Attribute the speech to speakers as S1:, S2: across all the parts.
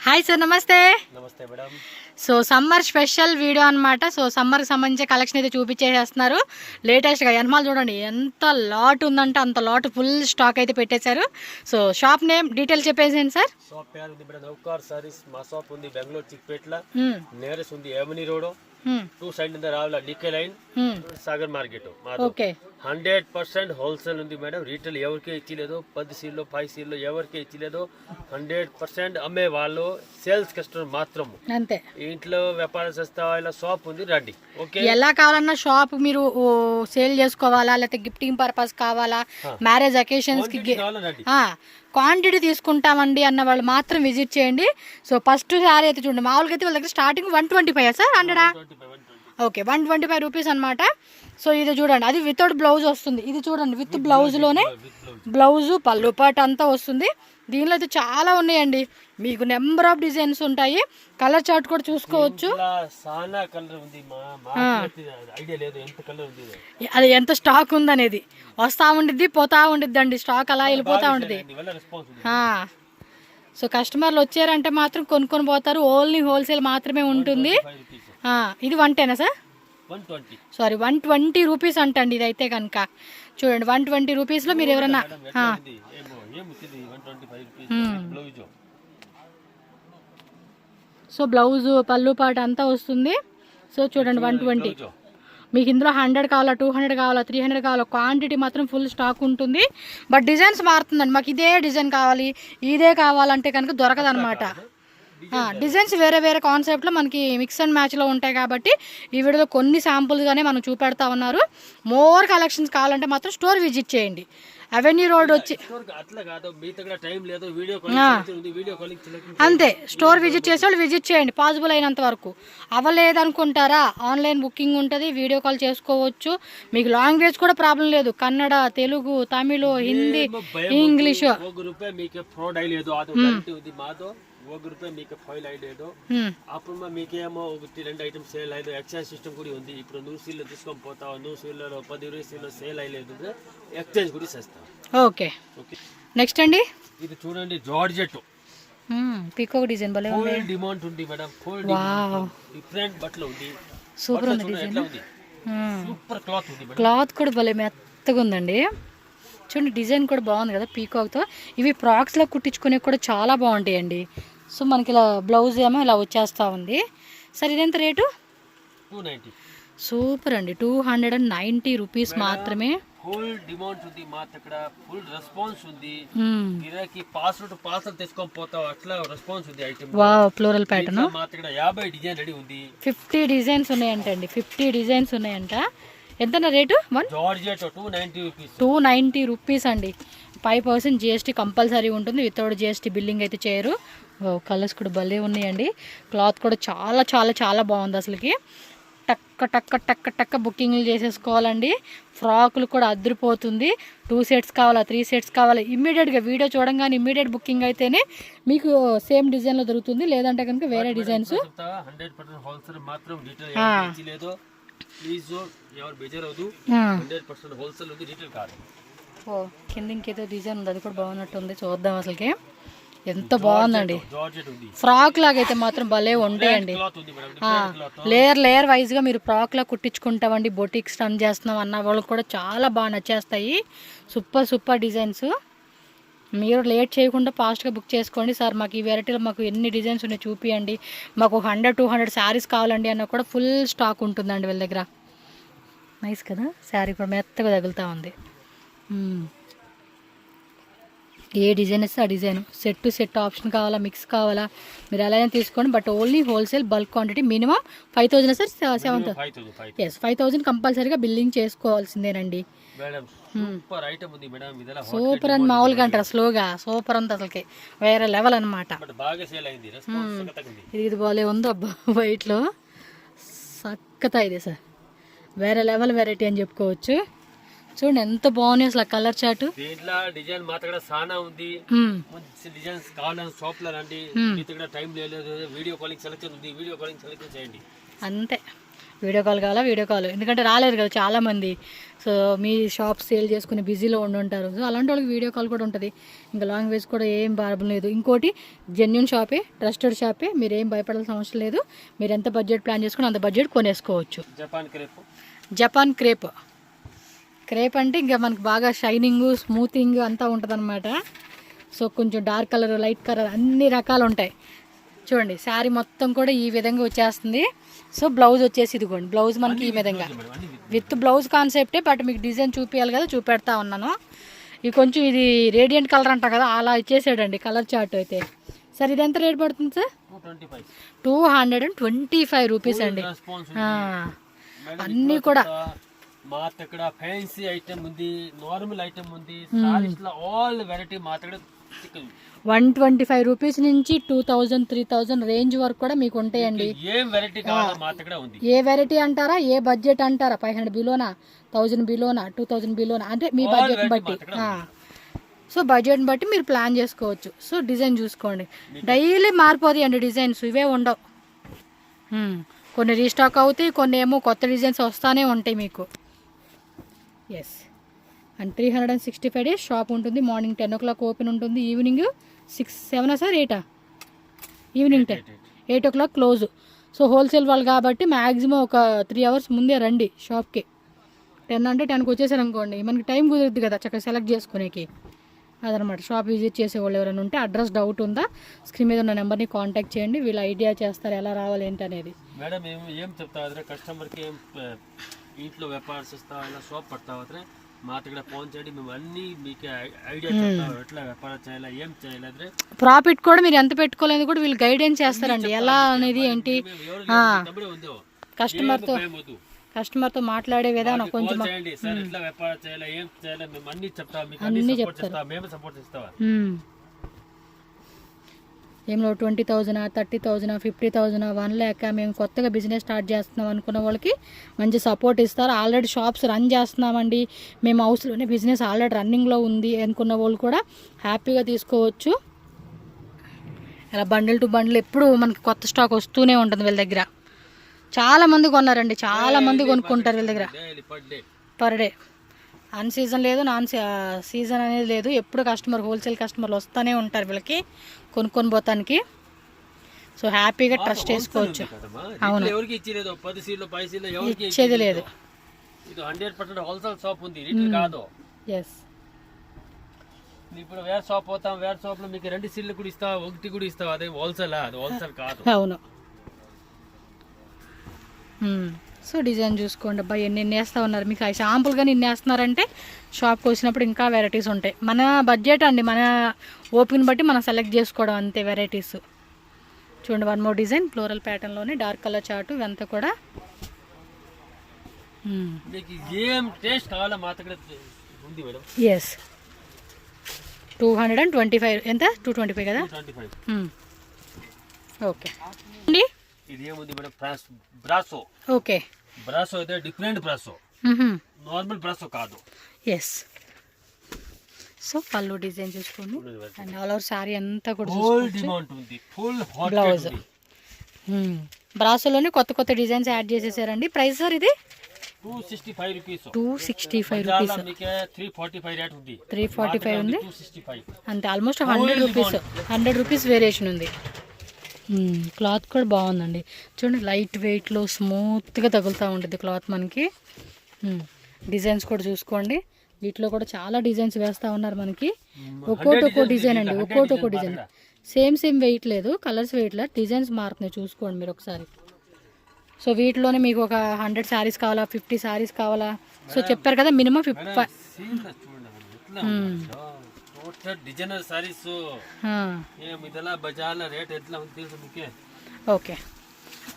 S1: Hi sir, నమస్తే.
S2: నమస్తే madam.
S1: So summer special video అనమాట. సో సమ్మర్కి సంబంధించిన కలెక్షన్ అయితే చూపించేస్తున్నారు. లేటెస్ట్గా ఎనమాలు చూడండి, ఎంత లాట్ ఉందంటే అంత లాట్ ఫుల్ స్టాక్ అయితే పెట్టేశారు. సో షాప్ నేమ్ డీటెయిల్స్ చెప్పేసేయండి సార్.
S2: షాప్ పేరు ఉంది మేడం, నౌకార్ సారీస్. మా షాప్ ఉంది బెంగళూరు చిక్పేట్ల, నేరస్ ఉంది ఏమని రోడ్, 2 సైడ్ ఉంది రావుల డికే లైన్, సాగర్ మార్కెట్. 100% హోల్సేల్ ఉంది మేడం. రీటైల్ ఎవరికే ఇచ్చలేదు, 10 సీల్లో 5 సీల్లో ఎవరికే ఇచ్చలేదు. 100% అమ్మే వాళ్ళు సేల్స్ కస్టమర్ మాత్రం
S1: అంతే.
S2: ఇంట్లో వ్యాపారం చేస్తా ఇలా షాప్ ఉంది, రండి. ఓకే,
S1: ఎలా కావాలన్నా షాప్ మీరు సేల్ చేసుకోవాలా, లేకపోతే గిఫ్టింగ్ పర్పస్ కావాలా, మ్యారేజ్ అకేషన్స్ కి క్వాంటిటీ తీసుకుంటామండి అన్న వాళ్ళు మాత్రం విజిట్ చేయండి. సో ఫస్ట్ శారీ అయితే చూడండి, మామూలుగా అయితే వాళ్ళ దగ్గర స్టార్టింగ్ 125 సార్, 100 ఓకే 125 రూపీస్ అనమాట. సో ఇది చూడండి, అది వితౌట్ బ్లౌజ్ వస్తుంది. ఇది చూడండి విత్ బ్లౌజ్లోనే, బ్లౌజు పళ్ళు పాటు అంతా వస్తుంది. దీనిలో అయితే చాలా ఉన్నాయండి, మీకు నెంబర్ ఆఫ్ డిజైన్స్ ఉంటాయి. కలర్ చార్ట్ కూడా చూసుకోవచ్చు. అది ఎంత స్టాక్ ఉందనేది వస్తూ ఉండిద్ది, పోతా ఉండిద్ది అండి. స్టాక్ అలా వెళ్ళిపోతూ ఉంటుంది. సో కస్టమర్లు వచ్చారంటే మాత్రం కొనుక్కొని పోతారు. ఓన్లీ హోల్సేల్ మాత్రమే ఉంటుంది. ఇది 110 సార్, సారీ 120 రూపీస్ అంటండి. ఇది అయితే కనుక చూడండి, 120 రూపీస్లో మీరు ఎవరన్నా సో బ్లౌజు పళ్ళు పాట అంతా వస్తుంది. సో చూడండి 120. మీకు ఇందులో 100 కావాలా, 200 కావాలా, 300 కావాలా, క్వాంటిటీ మాత్రం ఫుల్ స్టాక్ ఉంటుంది. బట్ డిజైన్స్ మారుతుందండి. మాకు ఇదే డిజైన్ కావాలి, ఇదే కావాలంటే కనుక దొరకదు అనమాట. డిజైన్స్ వేరే వేరే కాన్సెప్ట్లో మనకి మిక్స్ అండ్ మ్యాచ్లో ఉంటాయి కాబట్టి ఈ వీడియోలో కొన్ని శాంపుల్స్గానే మనం చూపెడతా ఉన్నారు. మోర్ కలెక్షన్స్ కావాలంటే మాత్రం స్టోర్ విజిట్ చేయండి. అవెన్యూ రోడ్ వచ్చి అంతే, స్టోర్ విజిట్ చేసే వాళ్ళు విజిట్ చేయండి పాసిబుల్ అయినంత వరకు. అవ్వలేదనుకుంటారా, ఆన్లైన్ బుకింగ్ ఉంటుంది, వీడియో కాల్ చేసుకోవచ్చు. మీకు లాంగ్వేజ్ కూడా ప్రాబ్లం లేదు, కన్నడ, తెలుగు, తమిళ, హిందీ, ఇంగ్లీష్.
S2: ₹1 మీకు ఫైల్ అయ్యేదో అప్పుడు మీకేమో 2 ఐటమ్స్ సేల్ అయ్యేది. ఎక్స్చేంజ్ సిస్టమ్ కూడా ఉంది. ఇప్పుడు 100 సీల్లో తీసుకొని పోతావు, 100 సీల్లో 10-20 సీల్లో సేల్ అయ్యలేదు, ఎక్స్చేంజ్ కూడా చేస్తాం.
S1: ఓకే, నెక్స్ట్ అండి
S2: ఇది చూడండి, జార్జెట్
S1: పీకాక్ డిజైన్ భలే ఉంది.
S2: ఫుల్ డిమాండ్ ఉంది మేడం, ఫుల్ డిఫరెంట్ బట్టలు ఉంది.
S1: సూపర్ ఉంది డిజైన్,
S2: సూపర్ క్లాత్ ఉంది.
S1: క్లాత్ కూడా భలే మెత్తగా ఉందండి. చూడండి డిజైన్ కూడా బాగుంది కదా పీకాక్తో. ఇవి ఫ్రాక్స్లో కుట్టించుకునే కూడా చాలా బాగుంటాయండి. సో మనకి ఇలా బ్లౌజ్ ఏమో ఇలా వచ్చేస్తూ ఉంది. సరే ఇదెంత రేటు?
S2: 290.
S1: సూపర్ అండి, 290 రూపీస్ మాత్రమే.
S2: ఫుల్ డిమాండ్ ఉంది మా దగ్గర, ఫుల్ రెస్పాన్స్ ఉంది. గిరాకీ పార్సల్ తీసుకొని పోతావు, అట్లా రెస్పాన్స్ ఉంది. Item
S1: wow, floral pattern.
S2: మా దగ్గర 50 డిజైన్ రెడీ ఉంది.
S1: 50 డిజైన్స్ ఉన్నాయంటండి, 50 డిజైన్స్ ఉన్నాయంట. ఎంత రేటు? 290 రూపీస్ అండి. 5% GST కంపల్సరీ ఉంటుంది. వితౌట్ GST బిల్లింగ్ అయితే చేయరు. కలర్స్ కూడా భలే ఉన్నాయండి. క్లాత్ కూడా చాలా చాలా చాలా బాగుంది. అసలుకి టక్క టక్క టక్క టక్క బుకింగ్లు చేసేసుకోవాలండి. ఫ్రాకులు కూడా అదిరిపోతుంది. 2 సెట్స్ కావాలా, 3 సెట్స్ కావాలా, ఇమ్మీడియట్గా వీడియో చూడంగానే ఇమ్మీడియట్ బుకింగ్ అయితేనే మీకు సేమ్ డిజైన్లో దొరుకుతుంది. లేదంటే కనుక వేరే డిజైన్స్. కింద ఇంకేదో డిజైన్ ఉంది, అది కూడా బాగున్నట్టుంది. చూద్దాం అసలుకి ఎంత బాగుందండి. ఫ్రాక్ లాగా అయితే మాత్రం భలే ఉంటాయండి. లేయర్ వైజ్గా మీరు ఫ్రాక్ లా కుట్టించుకుంటామండి, బొటిక్స్ రన్ చేస్తున్నాం అన్న వాళ్ళకి కూడా చాలా బాగా నచ్చేస్తాయి. Super designs. మీరు లేట్ చేయకుండా ఫాస్ట్గా బుక్ చేసుకోండి. సార్ మాకు ఈ వెరైటీలో మాకు ఎన్ని డిజైన్స్ ఉన్నాయి చూపియండి, మాకు 100-200 శారీస్ కావాలండి అన్న కూడా ఫుల్ స్టాక్ ఉంటుందండి వీళ్ళ దగ్గర. నైస్ కదా, శారీ కూడా మెత్తగా తగులుతూ ఉంది. ఏ డిజైన్ వస్తే ఆ డిజైన్, సెట్ ఆప్షన్ కావాలా, మిక్స్ కావాలా, మీరు ఎలా అయినా తీసుకోండి. But only wholesale bulk quantity. Minimum 5,000 sir, 7,000. Yes, 5,000 కంపల్సరీగా బిల్లింగ్ చేసుకోవాల్సిందేనండి. సూపర్ అని మామూలుగా అంటారు, స్లోగా సూపర్ అంత అసలుకి వేరే లెవెల్ అనమాట. ఇది బాలే ఉంది అబ్బా, వైట్లో సక్కతా ఇది సార్, వేరే లెవెల్ వెరైటీ అని చెప్పుకోవచ్చు. చూడండి ఎంత బాగుంది అసలు కలర్ చార్ట్.
S2: డిజైన్ మా దగ్గర చాలా ఉంది. డిజైన్స్ కావాలని షాప్ లో రండి. మీ దగ్గర టైం లేదు, వీడియో కాలింగ్ సెలెక్షన్ ఉంది, వీడియో కాలింగ్ సెలెక్షన్ చేయండి.
S1: అంతే, వీడియో కాల్ కావాలా, వీడియో కాల్, ఎందుకంటే రాలేరు కదా చాలామంది. సో మీ షాప్ సేల్ చేసుకుని బిజీలో ఉంటారు. సో అలాంటి వాళ్ళకి వీడియో కాల్ కూడా ఉంటుంది. ఇంకా లాంగ్వేజ్ కూడా ఏం ప్రాబ్లం లేదు. ఇంకోటి జెన్యూన్ షాపే, ట్రస్టెడ్ షాపే, మీరు ఏం భయపడాల్సిన అవసరం లేదు. మీరు ఎంత బడ్జెట్ ప్లాన్ చేసుకుని అంత బడ్జెట్ కొనేసుకోవచ్చు. Japan crepe. క్రేప్ అంటే ఇంకా మనకు బాగా షైనింగ్, స్మూతింగ్ అంతా ఉంటుందన్నమాట. సో కొంచెం డార్క్ కలర్, లైట్ కలర్ అన్ని రకాలు ఉంటాయి. చూడండి శారీ మొత్తం కూడా ఈ విధంగా వచ్చేస్తుంది. సో బ్లౌజ్ వచ్చేసి ఇదిగోండి, బ్లౌజ్ మనకి ఈ విధంగా విత్ బ్లౌజ్ కాన్సెప్టే, బట్ మీకు డిజైన్ చూపించాలి కదా, చూపెడతా ఉన్నాను. ఇది కొంచెం ఇది రేడియంట్ కలర్ అంట కదా, అలా ఇచ్చేసాడండి కలర్ చార్ట్ అయితే. సార్ ఇది ఎంత రేట్ పడుతుంది సార్? 225 రూపీస్ అండి. అన్నీ కూడా
S2: మా దగ్గర ఫ్యాన్సీ ఐటమ్ ఉంది, నార్మల్ ఐటమ్ ఉంది, సారీస్ లో ఆల్ వెరైటీ మా దగ్గర
S1: 125 రూపీస్ నుంచి 2000, 3000 రేంజ్ వరకు కూడా మీకు ఉంటాయండి.
S2: ఏం వెరైటీ కావాలో మా దగ్గర ఉంది.
S1: ఏ వెరైటీ అంటారా, ఏ బడ్జెట్ అంటారా, 500 బిలోనా, 1000 బిలోనా, 2000 బిలోనా, అంటే మీ బడ్జెట్ బట్టి. సో బడ్జెట్ బట్టి మీరు ప్లాన్ చేసుకోవచ్చు. సో డిజైన్ చూసుకోండి, డైలీ మారిపోతాయి అండి డిజైన్స్, ఇవే ఉండవు. కొన్ని రీస్టాక్ అవుతాయి, కొన్ని ఏమో కొత్త డిజైన్స్ వస్తూనే ఉంటాయి మీకు. ఎస్, అండ్ 365 డేస్ షాప్ ఉంటుంది. మార్నింగ్ 10 o'clock ఓపెన్ ఉంటుంది, evening 7 sir 8 evening 8 o'clock close. So wholesale వాళ్ళు కాబట్టి మ్యాక్సిమం ఒక 3 hours ముందే రండి షాప్కి. 10 అంటే 10కి వచ్చేసారు అనుకోండి, మనకి టైం కుదురుద్ది కదా చక్కగా సెలెక్ట్ చేసుకునేకి. అదనమాట. షాప్ విజిట్ చేసేవాళ్ళు ఎవరైనా ఉంటే అడ్రస్ డౌట్ ఉందా, స్క్రీన్ మీద ఉన్న నెంబర్ని కాంటాక్ట్ చేయండి, వీళ్ళు ఐడియా చేస్తారు ఎలా రావాలి ఏంటి అనేది.
S2: మేడం ఏం చెప్తా కస్టమర్కి, ఏం ఇంట్లో వ్యాపారస్తా ఇలా షాప్ పడతా ಹೋದ್ರೆ మా దగ్గర ఫోన్ చేయండి, మేము అన్ని మీకు ఐడియా చెప్తాం, ఎట్లా వ్యాపారం చేయాలా, ఏం చేయాలి.
S1: ప్రాఫిట్ కూడా మీరు ఎంత పెట్టుకోలేదు కూడా వీళ్ళు గైడెన్స్ చేస్తారండి, ఎలా అనేది ఏంటి. కస్టమర్తో మాట్లాడే విధానం కొంచెం
S2: వ్యాపారం చేయాలా, ఏం చేయాలి, మేము అన్ని చెప్తాం, మీకు అన్ని చెప్తాం, మేము సపోర్ట్ ఇస్తాం.
S1: ఏమో 20,000, 30,000, 50,000, 1 lakh మేము కొత్తగా బిజినెస్ స్టార్ట్ చేస్తున్నాం అనుకున్న వాళ్ళకి మంచి సపోర్ట్ ఇస్తారు. ఆల్రెడీ షాప్స్ రన్ చేస్తున్నామండి, మేము హౌస్లోనే బిజినెస్ ఆల్రెడీ రన్నింగ్లో ఉంది అనుకున్న వాళ్ళు కూడా హ్యాపీగా తీసుకోవచ్చు. ఇలా బండిల్ టు బండిల్ ఎప్పుడు మనకి కొత్త స్టాక్ వస్తూనే ఉంటుంది వీళ్ళ దగ్గర. చాలామంది కొన్నారండి, చాలామంది కొనుక్కుంటారు వీళ్ళ దగ్గర పర్ డే. అన్ సీజన్ లేదు, నాన్ సీజన్ అనేది లేదు, ఎప్పుడు కస్టమర్, హోల్సేల్ కస్టమర్లు వస్తూనే ఉంటారు వీళ్ళకి కొనుక్కొని పోతానికి. సో హ్యాపీగా ట్రస్ట్ చేసుకోవచ్చు. అవును, ఇచ్చేది లేదు. ఎస్,
S2: ఇప్పుడు వేరే షాప్ పోతాం, వేరే షాప్ లో మీకు 2 సీట్లు కూడా ఇస్తావా, 1 కూడా ఇస్తావా, అదే హోల్సేల్, అది హోల్సేల్ కాదు.
S1: అవును. సో డిజైన్ చూసుకోండి అబ్బాయి, ఎన్ని వేస్తూ ఉన్నారు మీకు. షాంపుల్గా నిన్ను వేస్తున్నారంటే షాప్కి వచ్చినప్పుడు ఇంకా వెరైటీస్ ఉంటాయి. మన బడ్జెట్ అండి, మన ఓపికని బట్టి మనం సెలెక్ట్ చేసుకోవడం అంతే వెరైటీస్. చూడండి, 1 more డిజైన్ ఫ్లోరల్ ప్యాటర్న్లోనే డార్క్ కలర్ చార్ట్, ఇవంతా కూడా. ఎస్, 225. ఎంత? 225 కదా. ఓకే అండి.
S2: ఇది ఏముంది మేడం, బ్రాసో.
S1: ఓకే,
S2: బ్రాసో అయితే డిఫరెంట్ బ్రాసో, నార్మల్ బ్రాసో కాదు.
S1: ఎస్. సో పళ్ళు డిజైన్ చూసుకోండి, అండ్ ఆల్ ఓవర్ సారీ అంతా కూడా బ్లౌజ్. బ్రాసోలోనే కొత్త కొత్త డిజైన్స్ యాడ్ చేసేసారండి. ప్రైస్ సార్ ఇది
S2: 265 రూపీస్.
S1: 265 రూపీస్. 345 ఉంది అంతే, ఆల్మోస్ట్ 100 రూపీస్. 100 రూపీస్ వేరియేషన్ ఉంది. క్లాత్ కూడా బాగుందండి. చూడండి, లైట్ వెయిట్లో స్మూత్గా తగులుతూ ఉంటుంది క్లాత్ మనకి. డిజైన్స్ కూడా చూసుకోండి, వీటిలో కూడా చాలా డిజైన్స్ వేస్తూ ఉన్నారు మనకి. ఒక్కో డిజైన్ అండి, ఒక్కో డిజైన్. సేమ్ వెయిట్ లేదు, కలర్స్ వెయిట్ లేదు, డిజైన్స్ మారుతున్నాయి. చూసుకోండి మీరు ఒకసారి. సో వీటిలోనే మీకు ఒక 100 శారీస్ కావాలా, 50 శారీస్ కావాలా, సో చెప్పారు కదా మినిమం 55.
S2: డిజైనర్ సారీస్ ఇదలా బజార్ల రేట్ ఎట్లా ఉంది తెలుసు మీకే.
S1: ఓకే,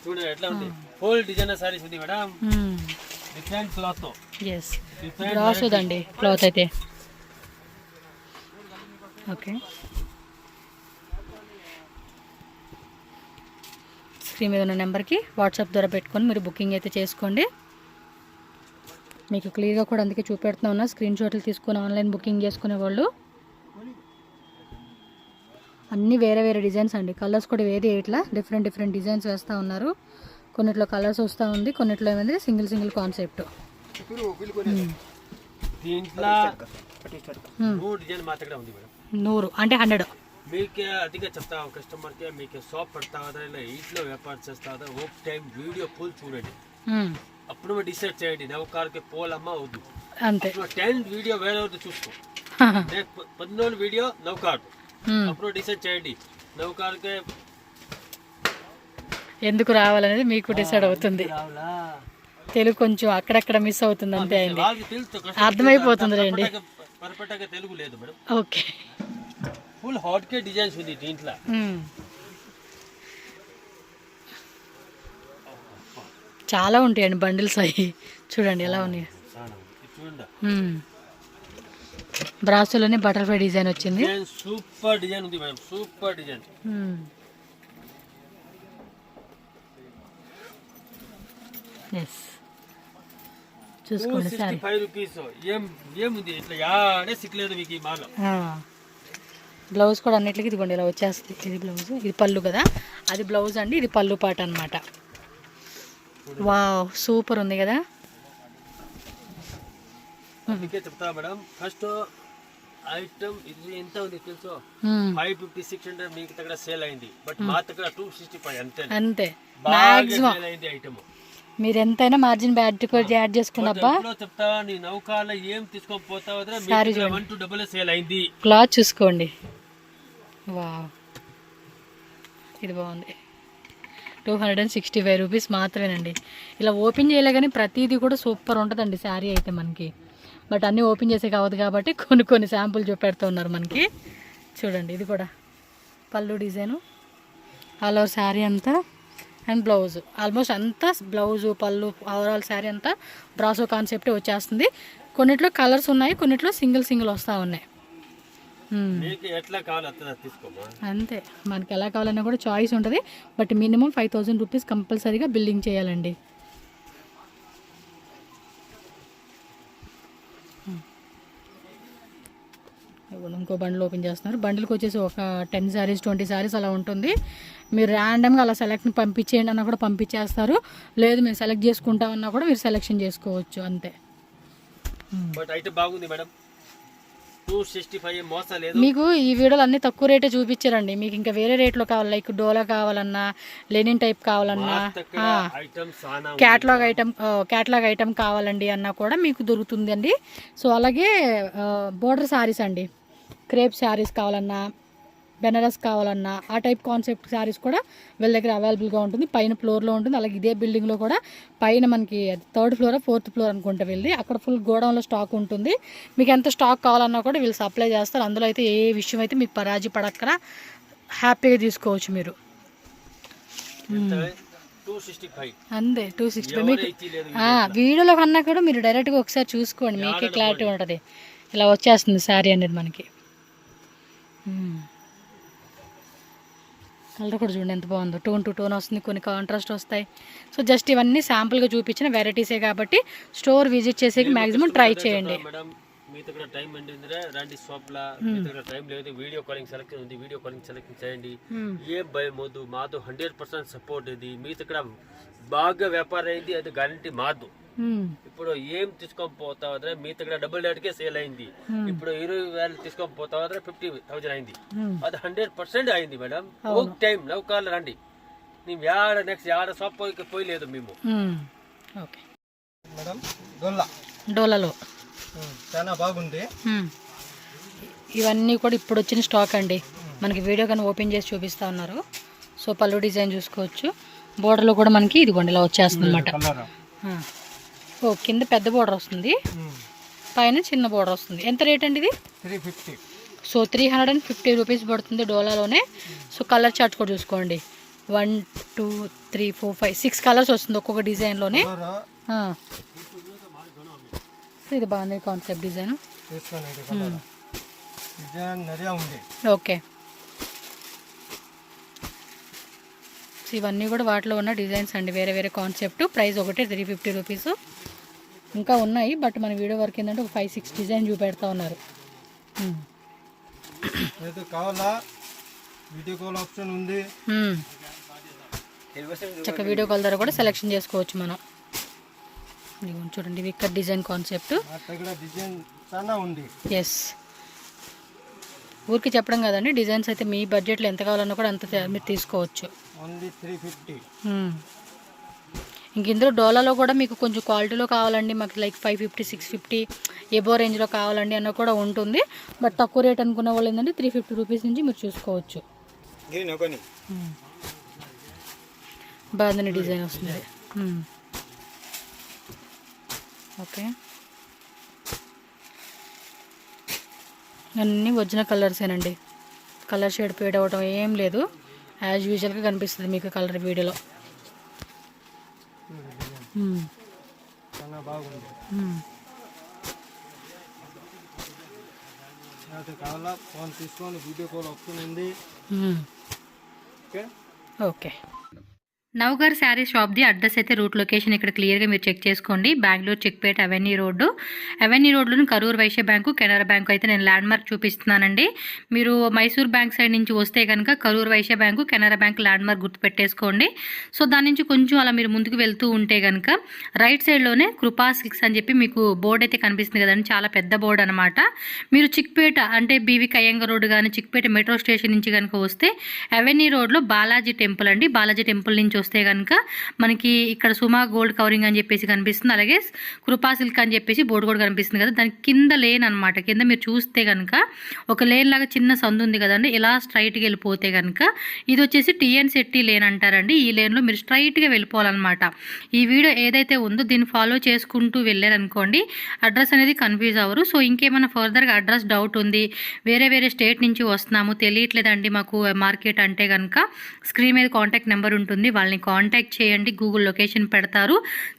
S2: చూడండి ఎట్లా ఉంది, ఫుల్ డిజైనర్ సారీస్ ఉంది మేడం, డిఫరెంట్ క్లాత్ తో.
S1: yes, బ్రాసో దండి క్లాత్ అయితే. ఓకే, స్క్రీన్ మీద ఉన్న నెంబర్కి వాట్సాప్ ద్వారా పెట్టుకొని మీరు బుకింగ్ అయితే చేసుకోండి. మీకు క్లియర్గా కూడా అందుకే చూపెడుతున్నా ఉన్నా, స్క్రీన్ షాట్లు తీసుకొని ఆన్లైన్ బుకింగ్ చేసుకునే వాళ్ళు. అన్నీ వేరే వేరే డిజైన్స్ అండి, కలర్స్ కూడా వేరే ఇట్లా డిఫరెంట్ డిజైన్స్ వేస్తూ ఉన్నారు. కొన్నిట్లో కలర్స్ వస్తూ ఉంది, కొన్నిట్లో ఏమైంది సింగిల్ కాన్సెప్ట్.
S2: దీంట్లో 100 డిజైన్ మా దగ్గర ఉంది మేడం.
S1: 100 అంటే 100.
S2: మీకే అదిగా చెప్తా కస్టమర్కి, మీకు షాప్ పడతా ఇలా ఇంట్లో వ్యాపారం చేస్తా ఒక టైం వీడియో ఫుల్ చూడండి, అప్పుడు మీరు డిసైడ్ చేయండి నౌకార్కి పోలమ్మా వద్దు.
S1: అంతే.
S2: 10 వీడియో వేరే చూసుకో, 15 వీడియో నౌకార్, అప్పుడు డిసైడ్ చేయండి నౌకార్కి
S1: ఎందుకు రావాలనేది మీకు డిసైడ్ అవుతుంది. తెలుగు కొంచెం అక్కడక్కడ మిస్ అవుతుంది అంతే, అయింది అర్థమైపోతుంది రండి.
S2: పర్ఫెక్ట్గా తెలుగు లేదు మేడం.
S1: ఓకే,
S2: ఫుల్ హాట్ కే డిజైన్స్ ఉంది దీంట్లో.
S1: చాలా ఉంటాయండి బండిల్స్ అవి, చూడండి ఎలా ఉన్నాయి. బ్రాసోలోనే బటర్ఫ్లై డిజైన్ వచ్చింది,
S2: సూపర్ డిజైన్ ఉంది మేడం, సూపర్ డిజైన్. చూసుకోండి సార్, 65 రూపీస్. ఏముంది ఇట్లా యాడే సిక్లేదు మీకు ఈ మాలో.
S1: బ్లౌజ్ కూడా అన్నిటికీ ఇదిగోండి ఇలా వచ్చేస్తుంది. ఇది బ్లౌజ్, ఇది పళ్ళు కదా, అది బ్లౌజ్ అండి, ఇది పళ్ళు పాట అనమాట. వావ్ సూపర్ ఉంది కదా.
S2: చెప్తా మేడం, ఫస్ట్ ఐటమ్ ఇది ఎంత ఉంది తెలుసు, 550 600 మీకు దగ్గర సేల్ అయింది, బట్ మా దగ్గర 265 అంతే
S1: అంతే.
S2: మాక్సిమం అయింది ఐటమ్.
S1: మీరు ఎంతైనా మార్జిన్ యాడ్ చేసుకున్నబ్బా.
S2: చెప్తా నీ నౌకాల ఏం తీసుకొని పోతావు 1 సేల్ అయింది.
S1: క్లాత్ చూసుకోండి, వావ్ ఇది బాగుంది. 265 రూపీస్ మాత్రమేనండి. ఇలా ఓపెన్ చేయలే కానీ ప్రతిదీ కూడా సూపర్ ఉంటుందండి శారీ అయితే మనకి. బట్ అన్నీ ఓపెన్ చేసే కావద్దు కాబట్టి కొన్ని శాంపుల్ చూపెడుతూ ఉన్నారు మనకి. చూడండి ఇది కూడా పళ్ళు డిజైను, ఆల్ ఓవర్ శారీ అంతా, అండ్ బ్లౌజ్ ఆల్మోస్ట్ అంతా బ్లౌజు పళ్ళు ఓవరాల్ శారీ అంతా బ్రాసో కాన్సెప్టే వచ్చేస్తుంది. కొన్నిట్లో కలర్స్ ఉన్నాయి, కొన్నిట్లో సింగిల్ వస్తూ ఉన్నాయి. అంతే, మనకి ఎలా కావాలన్నా కూడా చాయిస్ ఉంటుంది. బట్ మినిమం 5000 రూపీస్ కంపల్సరీగా బిల్లింగ్ చేయాలండి. ఇంకో బండిల్ ఓపెన్ చేస్తున్నారు. బండిల్కి వచ్చేసి ఒక 10 శారీస్ 20 శారీస్ అలా ఉంటుంది. మీరు ర్యాండమ్గా అలా సెలెక్ట్ని పంపించేయండి అన్నా కూడా పంపించేస్తారు, లేదు మేము సెలెక్ట్ చేసుకుంటామన్నా కూడా మీరు సెలెక్షన్ చేసుకోవచ్చు అంతే.
S2: బాగుంది మేడం, 265 మోసం లేదు.
S1: మీకు ఈ వీడియోలు అన్ని తక్కువ రేటే చూపించారండి. మీకు ఇంకా వేరే రేట్లో కావాలి, లైక్ డోలా కావాలన్నా, లెనిన్ టైప్ కావాలన్నా, క్యాటలాగ్ ఐటమ్ కావాలండి అన్నా కూడా మీకు దొరుకుతుంది అండి. సో అలాగే బోర్డర్ శారీస్ అండి, క్రేప్ శారీస్ కావాలన్నా, బెనారస్ కావాలన్నా, ఆ టైప్ కాన్సెప్ట్ శారీస్ కూడా వీళ్ళ దగ్గర అవైలబుల్గా ఉంటుంది. పైన ఫ్లోర్లో ఉంటుంది. అలాగే ఇదే బిల్డింగ్లో కూడా పైన మనకి 3rd ఫ్లోర్ 4th ఫ్లోర్ అనుకుంటా వెళ్ళి అక్కడ ఫుల్ గోడౌన్లో స్టాక్ ఉంటుంది. మీకు ఎంత స్టాక్ కావాలన్నా కూడా వీళ్ళు సప్లై చేస్తారు. అందులో అయితే ఏ విషయం అయితే మీకు పరాజీ పడక్కర హ్యాపీగా తీసుకోవచ్చు మీరు.
S2: 265
S1: అంతే, 265. మీకు వీడియోలో కన్నా కూడా మీరు డైరెక్ట్గా ఒకసారి చూసుకోండి, మీకే క్లారిటీ ఉంటుంది. ఇలా వచ్చేస్తుంది శారీ అనేది మనకి. కలర్ కూడా చూడండి ఎంత బాగుందో, టోన్ టు టోన్ వస్తుంది, కొన్ని కాంట్రాస్ట్ వస్తాయి. సో జస్ట్ ఇవన్నీ శాంపుల్గా చూపించిన వెరైటీసే కాబట్టి స్టోర్ విజిట్ చేసేకి మ్యాక్సిమం ట్రై చేయండి.
S2: మీ దగ్గర టైం ఏంటంటే రండి షాప్లో, మీ దగ్గర టైం లేదు వీడియో కాలింగ్ సెలెక్షన్ ఉంది, వీడియో కాలింగ్ సెలెక్షన్ చేయండి. ఏం భయం వద్దు, మాతో 100% సపోర్ట్ ఇది. మీ దగ్గర బాగా వ్యాపారం అయింది, అది గ్యారంటీ మాదు. ఇప్పుడు ఏం తీసుకొని పోతావు మీ దగ్గర డబుల్ రేట్కే సేల్ అయింది. ఇప్పుడు 20,000 తీసుకొని పోతావు 50,000 అయింది, అది 100% అయింది మేడం. ఒక టైం నౌకాలు రండి, మేము నెక్స్ట్ షాప్ పోయలేదు మేము.
S3: మేడం
S1: డోలాలో
S3: చాలా బాగుంది.
S1: ఇవన్నీ కూడా ఇప్పుడు వచ్చిన స్టాక్ అండి, మనకి వీడియో కానీ ఓపెన్ చేసి చూపిస్తా ఉన్నారు. సో పళ్ళు డిజైన్ చూసుకోవచ్చు. బోర్డర్లో కూడా మనకి ఇదిగోండి ఇలా వచ్చేస్తుంది అనమాట. ఓ కింద పెద్ద బోర్డర్ వస్తుంది, పైన చిన్న బోర్డర్ వస్తుంది. ఎంత రేట్ అండి ఇది?
S3: 350.
S1: సో 350 రూపీస్ పడుతుంది డోలాలోనే. సో కలర్ చార్ట్ కూడా చూసుకోండి, 1 2 3 4 5 6 కలర్స్ వస్తుంది ఒక్కొక్క డిజైన్లోనే. ఇది బాగుంది కాన్సెప్ట్ డిజైన్. ఓకే, ఇవన్నీ కూడా వాటిలో ఉన్న డిజైన్స్ అండి, వేరే వేరే కాన్సెప్ట్. ప్రైస్ ఒకటే 350 రూపీస్. ఇంకా ఉన్నాయి బట్ మన వీడియో వరకు ఏంటంటే ఒక 5-6 డిజైన్ చూపెడతా ఉన్నారు.
S3: కావాలా వీడియో కాల్ ఆప్షన్ ఉంది.
S1: చక్కగా వీడియో కాల్ ద్వారా కూడా సెలెక్షన్ చేసుకోవచ్చు మనం. ఇదిగోండి చూడండి, ఇవి ఇక్కడ డిజైన్ కాన్సెప్ట్.
S3: డిజైన్ చాలా ఉంది.
S1: ఎస్, ఊరికి చెప్పడం కదండి, డిజైన్స్ అయితే మీ బడ్జెట్లో ఎంత కావాలన్నా కూడా అంత మీరు తీసుకోవచ్చు.
S3: ఓన్లీ 350.
S1: ఇంక ఇందులో డోలాలో కూడా మీకు కొంచెం క్వాలిటీలో కావాలండి, మాకు లైక్ 550 650 ఎబో రేంజ్లో కావాలండి అన్న కూడా ఉంటుంది. బట్ తక్కువ రేట్ అనుకున్న వాళ్ళు ఏంటంటే 350 రూపీస్ నుంచి మీరు చూసుకోవచ్చు. బాగుందని డిజైన్ వస్తుంది. ఓకే, అన్నీ ఒరిజినల్ కలర్సేనండి, కలర్ షేడ్ ఫేడ్ అవ్వడం ఏం లేదు, యాజ్ యూజువల్గా కనిపిస్తుంది మీకు కలర్ వీడియోలో.
S3: చాలా బాగుంది. కావాలా ఫోన్ తీసుకొని వీడియో కాల్ వస్తుంది.
S1: ఓకే, నవగారు శారీ షాప్ది అడ్రస్ అయితే రూట్ లొకేషన్ ఇక్కడ క్లియర్గా మీరు చెక్ చేసుకోండి. బెంగళూరు చిక్పేట అవెన్యూ రోడ్లోని కరూర్ వైశ్య బ్యాంకు, కెనరా బ్యాంకు అయితే నేను ల్యాండ్ మార్క్ చూపిస్తున్నానండి. మీరు మైసూర్ బ్యాంక్ సైడ్ నుంచి వస్తే కనుక Karur Vysya bank, Canara bank landmark గుర్తుపెట్టేసుకోండి. సో దాని నుంచి కొంచెం అలా మీరు ముందుకు వెళ్తూ ఉంటే కనుక రైట్ సైడ్లోనే కృపా సిల్క్స్ అని చెప్పి మీకు బోర్డు అయితే కనిపిస్తుంది కదండి, చాలా పెద్ద బోర్డు అనమాట. మీరు చిక్పేట అంటే బీవీ కయ్యంగ రోడ్డు కానీ చిక్పేట మెట్రో స్టేషన్ నుంచి కనుక వస్తే అవెన్యూ రోడ్లో బాలాజీ టెంపుల్ అండి, బాలాజీ టెంపుల్ నుంచి వస్తే కనుక మనకి ఇక్కడ సుమా గోల్డ్ కవరింగ్ అని చెప్పేసి కనిపిస్తుంది, అలాగే కృపా సిల్క్ అని చెప్పేసి బోర్డు కూడా కనిపిస్తుంది కదా, దాని కింద లేన్ అనమాట. కింద మీరు చూస్తే కనుక ఒక లేన్ లాగా చిన్న సందు ఉంది కదండి, ఇలా స్ట్రైట్గా వెళ్ళిపోతే కనుక ఇది వచ్చేసి టీఎన్ శెట్టి లేన్ అంటారండి. ఈ లేన్లో మీరు స్ట్రైట్గా వెళ్ళిపోవాలన్నమాట. ఈ వీడియో ఏదైతే ఉందో దీన్ని ఫాలో చేసుకుంటూ వెళ్ళారనుకోండి, అడ్రస్ అనేది కన్ఫ్యూజ్ అవ్వరు. సో ఇంకేమైనా ఫర్దర్గా అడ్రస్ డౌట్ ఉంది, వేరే స్టేట్ నుంచి వస్తున్నాము తెలియట్లేదండి మాకు మార్కెట్ అంటే కనుక స్క్రీన్ మీద కాంటాక్ట్ నెంబర్ ఉంటుంది, వాళ్ళని కాంటాక్ట్ చేయండి, గూగుల్ లొకేషన్ పెడతారు.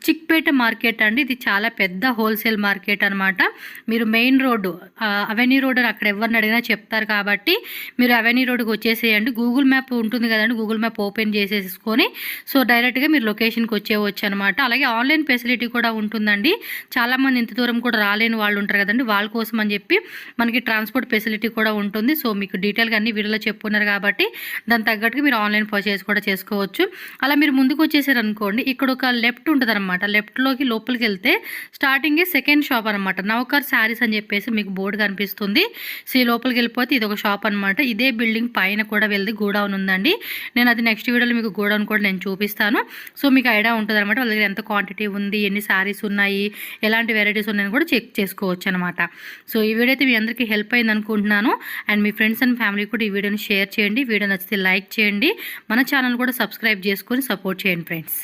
S1: చిక్పేట మార్కెట్ అండి, ఇది చాలా పెద్ద హోల్సేల్ మార్కెట్ అనమాట. మీరు మెయిన్ రోడ్డు అవెన్యూ రోడ్ అని అక్కడ ఎవరిని అడిగినా చెప్తారు కాబట్టి మీరు అవెన్యూ రోడ్కి వచ్చేసేయండి. గూగుల్ మ్యాప్ ఉంటుంది కదండి, గూగుల్ మ్యాప్ ఓపెన్ చేసేసుకొని సో డైరెక్ట్గా మీరు లొకేషన్కి వచ్చేవచ్చు అనమాట. అలాగే ఆన్లైన్ ఫెసిలిటీ కూడా ఉంటుందండి. చాలామంది ఇంత దూరం కూడా రాలేని వాళ్ళు ఉంటారు కదండి, వాళ్ళ కోసం అని చెప్పి మనకి ట్రాన్స్పోర్ట్ ఫెసిలిటీ కూడా ఉంటుంది. సో మీకు డీటెయిల్గా అన్ని వీడియోలో చెప్పుకున్నారు కాబట్టి దాని తగ్గట్టుగా మీరు ఆన్లైన్ పర్చేస్ కూడా చేసుకోవచ్చు. అలా మీరు ముందుకు వచ్చేసారు అనుకోండి, ఇక్కడ ఒక లెఫ్ట్ ఉంటుంది అనమాట, లెఫ్ట్లోకి లోపలికి వెళ్తే స్టార్టింగే సెకండ్ షాప్ అనమాట, నవకార్ శారీస్ అని చెప్పేసి మీకు బోర్డు కనిపిస్తుంది. సో ఈ లోపలికి వెళ్ళిపోతే ఇది ఒక షాప్ అనమాట. ఇదే బిల్డింగ్ పైన కూడా వెళ్తే గోడౌన్ ఉందండి, నేను అది నెక్స్ట్ వీడియోలో మీకు గోడౌన్ కూడా నేను చూపిస్తాను. సో మీకు ఐడియా ఉంటుంది అనమాట, వాళ్ళ దగ్గర ఎంత క్వాంటిటీ ఉంది, ఎన్ని శారీస్ ఉన్నాయి, ఎలాంటి వెరైటీస్ ఉన్నాయని కూడా చెక్ చేసుకోవచ్చు అనమాట. సో ఈ వీడియో అయితే మీ అందరికీ హెల్ప్ అయింది అనుకుంటున్నాను. And me friends and family కూడా ఈ వీడియోని షేర్ చేయండి, వీడియో నచ్చితే లైక్ చేయండి, మన ఛానల్ కూడా సబ్స్క్రైబ్ చేసుకొని సపోర్ట్ చేయండి ఫ్రెండ్స్.